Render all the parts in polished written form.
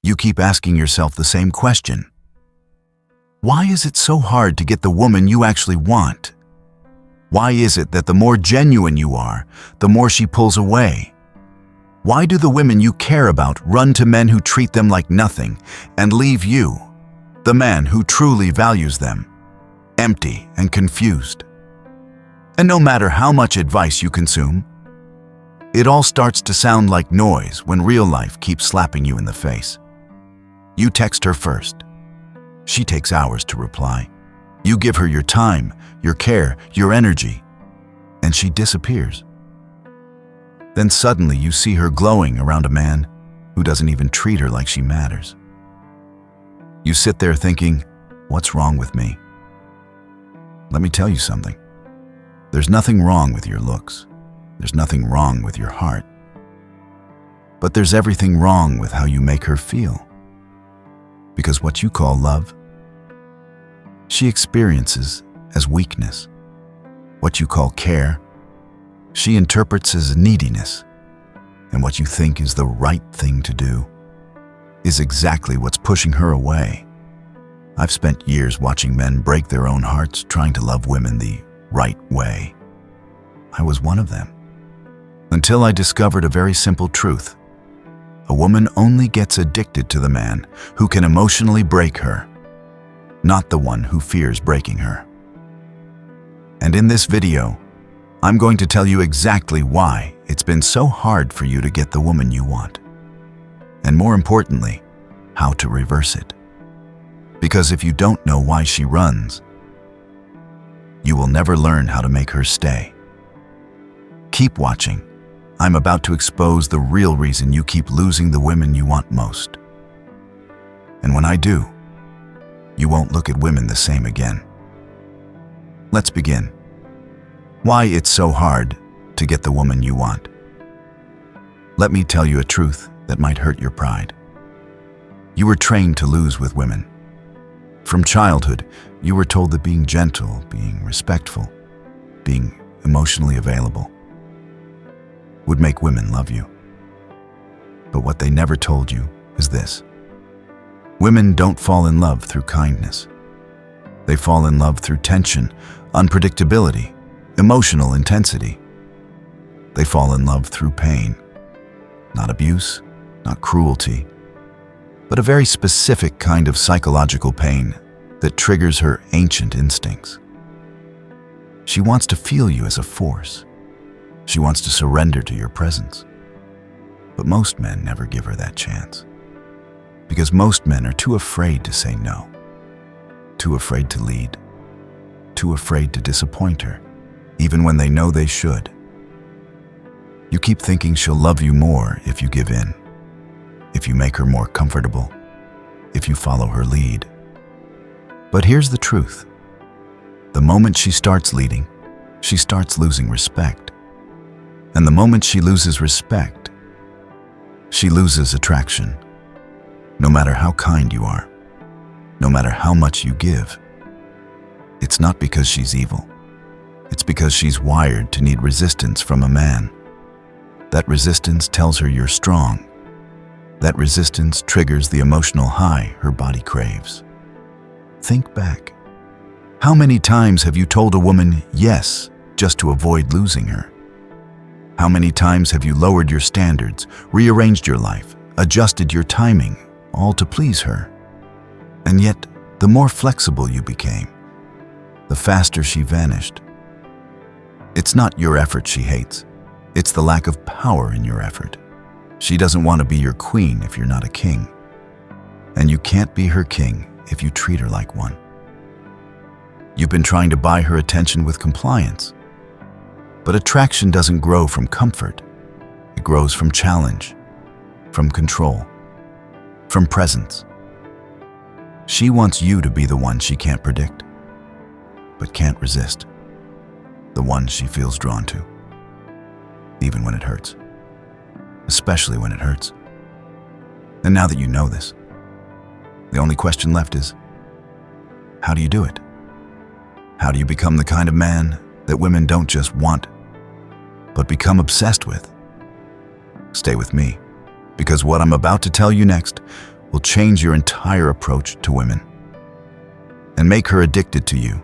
You keep asking yourself the same question. Why is it so hard to get the woman you actually want? Why is it that the more genuine you are, the more she pulls away? Why do the women you care about run to men who treat them like nothing and leave you, the man who truly values them, empty and confused? And no matter how much advice you consume, it all starts to sound like noise when real life keeps slapping you in the face. You text her first. She takes hours to reply. You give her your time, your care, your energy, and she disappears. Then suddenly you see her glowing around a man who doesn't even treat her like she matters. You sit there thinking, what's wrong with me? Let me tell you something. There's nothing wrong with your looks. There's nothing wrong with your heart. But there's everything wrong with how you make her feel. Because what you call love, she experiences as weakness. What you call care, she interprets as neediness. And what you think is the right thing to do is exactly what's pushing her away. I've spent years watching men break their own hearts trying to love women the right way. I was one of them. Until I discovered a very simple truth. A woman only gets addicted to the man who can emotionally break her, not the one who fears breaking her. And in this video, I'm going to tell you exactly why it's been so hard for you to get the woman you want. And more importantly, how to reverse it. Because if you don't know why she runs, you will never learn how to make her stay. Keep watching. I'm about to expose the real reason you keep losing the women you want most. And when I do, you won't look at women the same again. Let's begin. Why it's so hard to get the woman you want. Let me tell you a truth that might hurt your pride. You were trained to lose with women. From childhood, you were told that being gentle, being respectful, being emotionally available would make women love you. But what they never told you is this. Women don't fall in love through kindness. They fall in love through tension, unpredictability, emotional intensity. They fall in love through pain. Not abuse, not cruelty, but a very specific kind of psychological pain that triggers her ancient instincts. She wants to feel you as a force. She wants to surrender to your presence. But most men never give her that chance. Because most men are too afraid to say no, too afraid to lead, too afraid to disappoint her, even when they know they should. You keep thinking she'll love you more if you give in, if you make her more comfortable, if you follow her lead. But here's the truth. The moment she starts leading, she starts losing respect. And the moment she loses respect, she loses attraction. No matter how kind you are, no matter how much you give, it's not because she's evil. It's because she's wired to need resistance from a man. That resistance tells her you're strong. That resistance triggers the emotional high her body craves. Think back. How many times have you told a woman yes just to avoid losing her? How many times have you lowered your standards, rearranged your life, adjusted your timing, all to please her? And yet, the more flexible you became, the faster she vanished. It's not your effort she hates. It's the lack of power in your effort. She doesn't want to be your queen if you're not a king. And you can't be her king if you treat her like one. You've been trying to buy her attention with compliance. But attraction doesn't grow from comfort. It grows from challenge, from control, from presence. She wants you to be the one she can't predict, but can't resist. The one she feels drawn to, even when it hurts. Especially when it hurts. And now that you know this, the only question left is, how do you do it? How do you become the kind of man that women don't just want, but become obsessed with? Stay with me, because what I'm about to tell you next will change your entire approach to women and make her addicted to you.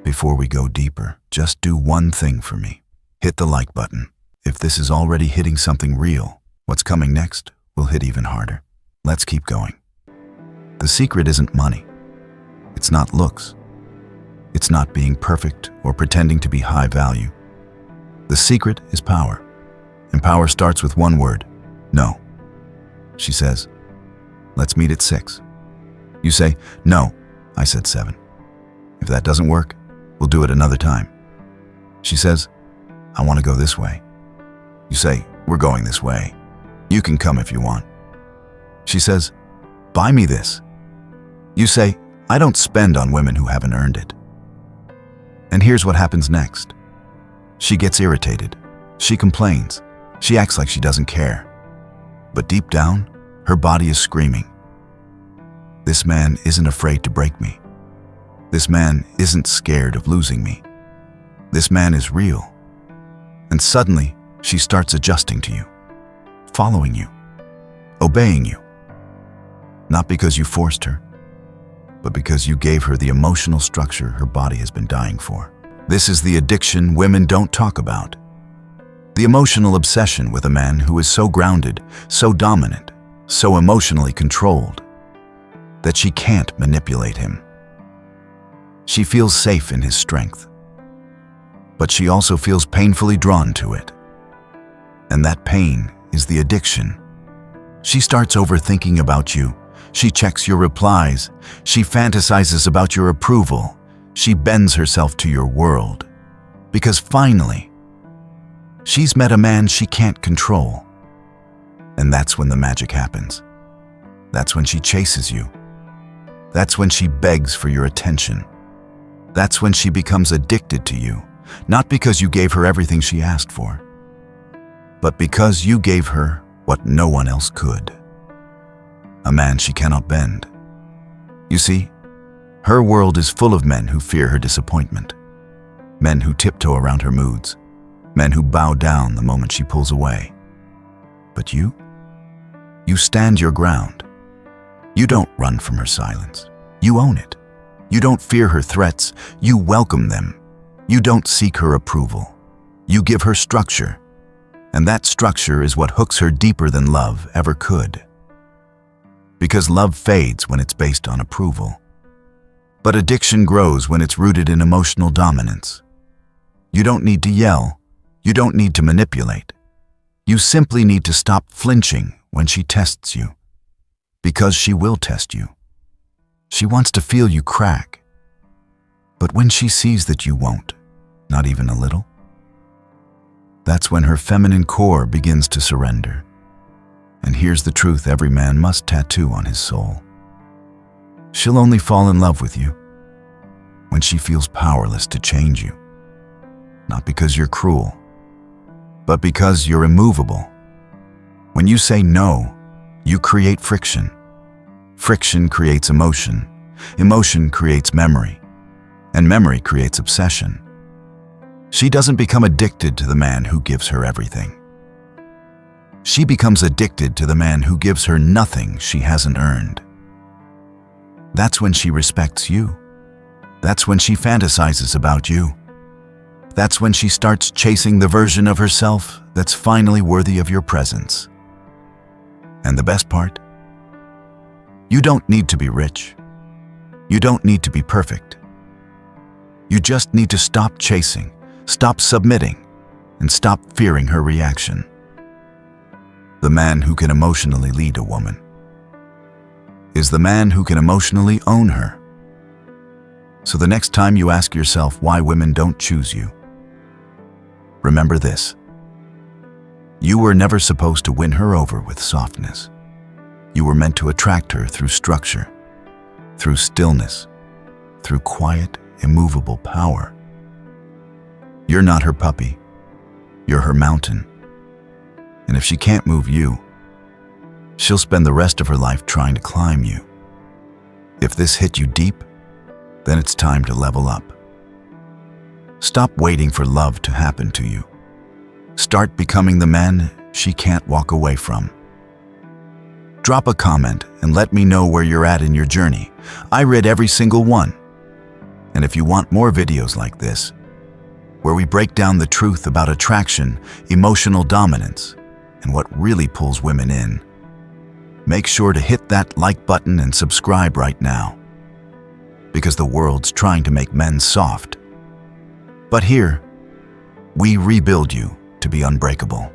Before we go deeper, just do one thing for me. Hit the like button. If this is already hitting something real, what's coming next will hit even harder. Let's keep going. The secret isn't money. It's not looks. It's not being perfect or pretending to be high value. The secret is power. And power starts with one word: no. She says, let's meet at 6. You say, no, I said 7. If that doesn't work, we'll do it another time. She says, I want to go this way. You say, we're going this way. You can come if you want. She says, buy me this. You say, I don't spend on women who haven't earned it. And here's what happens next. She gets irritated. She complains. She acts like she doesn't care. But deep down, her body is screaming. This man isn't afraid to break me. This man isn't scared of losing me. This man is real. And suddenly, she starts adjusting to you, following you, obeying you. Not because you forced her, but because you gave her the emotional structure her body has been dying for. This is the addiction women don't talk about. The emotional obsession with a man who is so grounded, so dominant, so emotionally controlled, that she can't manipulate him. She feels safe in his strength, but she also feels painfully drawn to it. And that pain is the addiction. She starts overthinking about you. She checks your replies. She fantasizes about your approval. She bends herself to your world. Because finally, she's met a man she can't control. And that's when the magic happens. That's when she chases you. That's when she begs for your attention. That's when she becomes addicted to you, not because you gave her everything she asked for, but because you gave her what no one else could. A man she cannot bend. You see, her world is full of men who fear her disappointment, men who tiptoe around her moods, men who bow down the moment she pulls away. But you stand your ground. You don't run from her silence. You own it. You don't fear her threats. You welcome them. You don't seek her approval. You give her structure. And that structure is what hooks her deeper than love ever could. Because love fades when it's based on approval. But addiction grows when it's rooted in emotional dominance. You don't need to yell. You don't need to manipulate. You simply need to stop flinching when she tests you. Because she will test you. She wants to feel you crack. But when she sees that you won't, not even a little, that's when her feminine core begins to surrender. And here's the truth every man must tattoo on his soul. She'll only fall in love with you when she feels powerless to change you. Not because you're cruel, but because you're immovable. When you say no, you create friction. Friction creates emotion. Emotion creates memory. And memory creates obsession. She doesn't become addicted to the man who gives her everything. She becomes addicted to the man who gives her nothing she hasn't earned. That's when she respects you. That's when she fantasizes about you. That's when she starts chasing the version of herself that's finally worthy of your presence. And the best part? You don't need to be rich. You don't need to be perfect. You just need to stop chasing, stop submitting, and stop fearing her reaction. The man who can emotionally lead a woman is the man who can emotionally own her. So the next time you ask yourself why women don't choose you, remember this. You were never supposed to win her over with softness. You were meant to attract her through structure, through stillness, through quiet, immovable power. You're not her puppy. You're her mountain. And if she can't move you, she'll spend the rest of her life trying to climb you. If this hit you deep, then it's time to level up. Stop waiting for love to happen to you. Start becoming the man she can't walk away from. Drop a comment and let me know where you're at in your journey. I read every single one. And if you want more videos like this, where we break down the truth about attraction, emotional dominance, and what really pulls women in, make sure to hit that like button and subscribe right now. Because the world's trying to make men soft. But here, we rebuild you to be unbreakable.